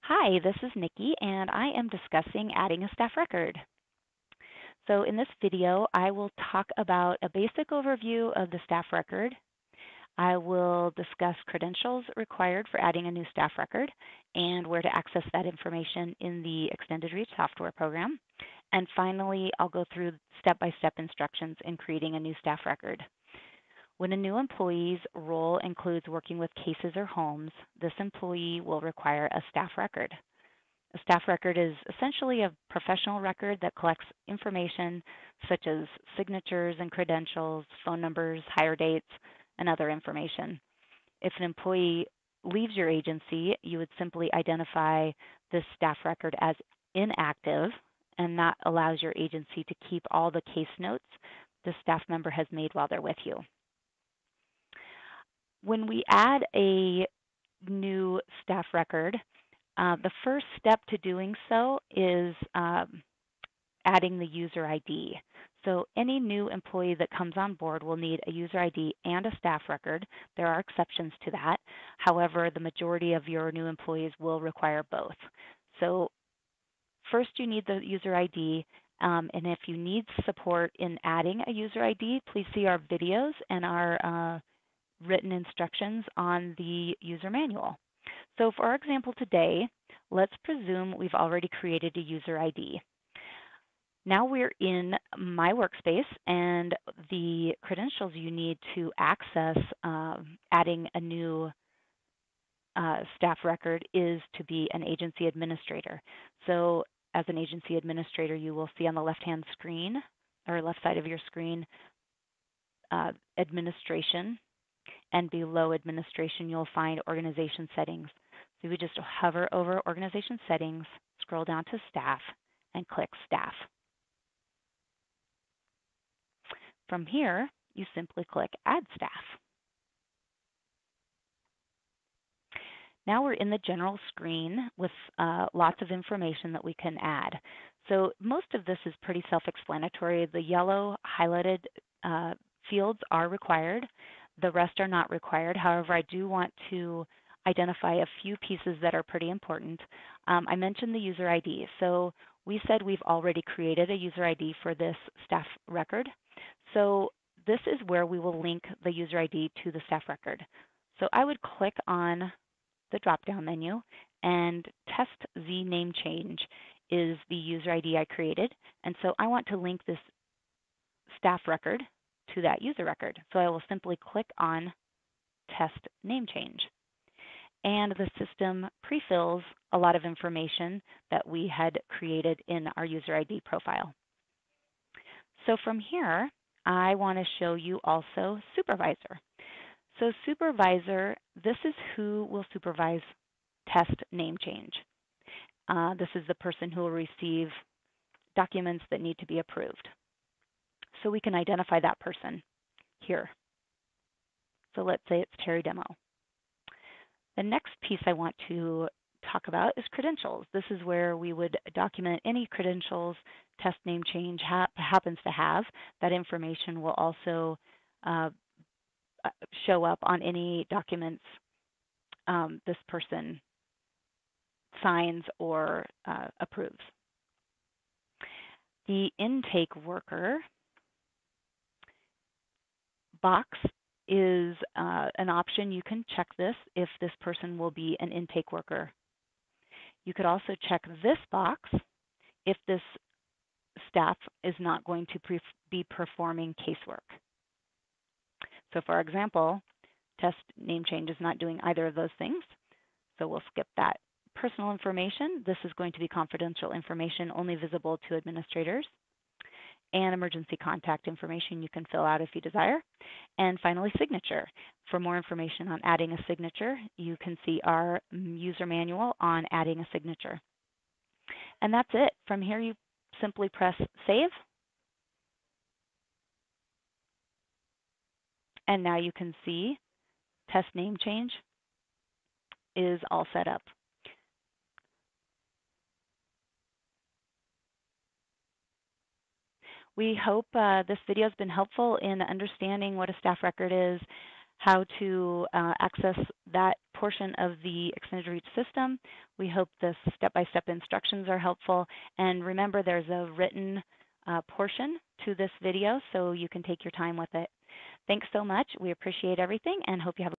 Hi, this is Nikki, and I am discussing adding a staff record. So in this video, I will talk about a basic overview of the staff record. I will discuss credentials required for adding a new staff record and where to access that information in the Extended Reach software program. And finally, I'll go through step-by-step instructions in creating a new staff record. When a new employee's role includes working with cases or homes, this employee will require a staff record. A staff record is essentially a professional record that collects information such as signatures and credentials, phone numbers, hire dates, and other information. If an employee leaves your agency, you would simply identify this staff record as inactive, and that allows your agency to keep all the case notes the staff member has made while they're with you. When we add a new staff record, the first step to doing so is adding the user ID. So any new employee that comes on board will need a user ID and a staff record. There are exceptions to that. However, the majority of your new employees will require both. So first you need the user ID, and if you need support in adding a user ID, please see our videos and our written instructions on the user manual. So for our example today, let's presume we've already created a user ID. Now we're in My Workspace, and the credentials you need to access adding a new staff record is to be an agency administrator. So as an agency administrator, you will see on the left-hand screen, or left side of your screen, administration, and below administration you'll find organization settings. So we just hover over organization settings, scroll down to staff, and click staff. From here, you simply click add staff. Now we're in the general screen with lots of information that we can add. So most of this is pretty self-explanatory. The yellow highlighted fields are required. The rest are not required. However, I do want to identify a few pieces that are pretty important. I mentioned the user ID. So we said we've already created a user ID for this staff record. So this is where we will link the user ID to the staff record. So I would click on the drop-down menu, and Test Z Name Change is the user ID I created. And so I want to link this staff record to that user record. So I will simply click on Test Name Change. And the system pre-fills a lot of information that we had created in our user ID profile. So from here, I want to show you also Supervisor. So Supervisor, this is who will supervise Test Name Change. This is the person who will receive documents that need to be approved. So we can identify that person here. So let's say it's Terry Demo. The next piece I want to talk about is credentials. This is where we would document any credentials Test Name Change happens to have. That information will also show up on any documents this person signs or approves. The intake worker box is an option. You can check this if this person will be an intake worker. You could also check this box if this staff is not going to be performing casework. So for example, Test Name Change is not doing either of those things, so we'll skip that. Personal information, this is going to be confidential information only visible to administrators. And emergency contact information you can fill out if you desire. And finally, signature. For more information on adding a signature, you can see our user manual on adding a signature. And that's it. From here, you simply press Save. And now you can see Test Name Change is all set up. We hope this video has been helpful in understanding what a staff record is, how to access that portion of the Extended Reach system. We hope the step-by-step instructions are helpful. And remember, there's a written portion to this video, so you can take your time with it. Thanks so much. We appreciate everything and hope you have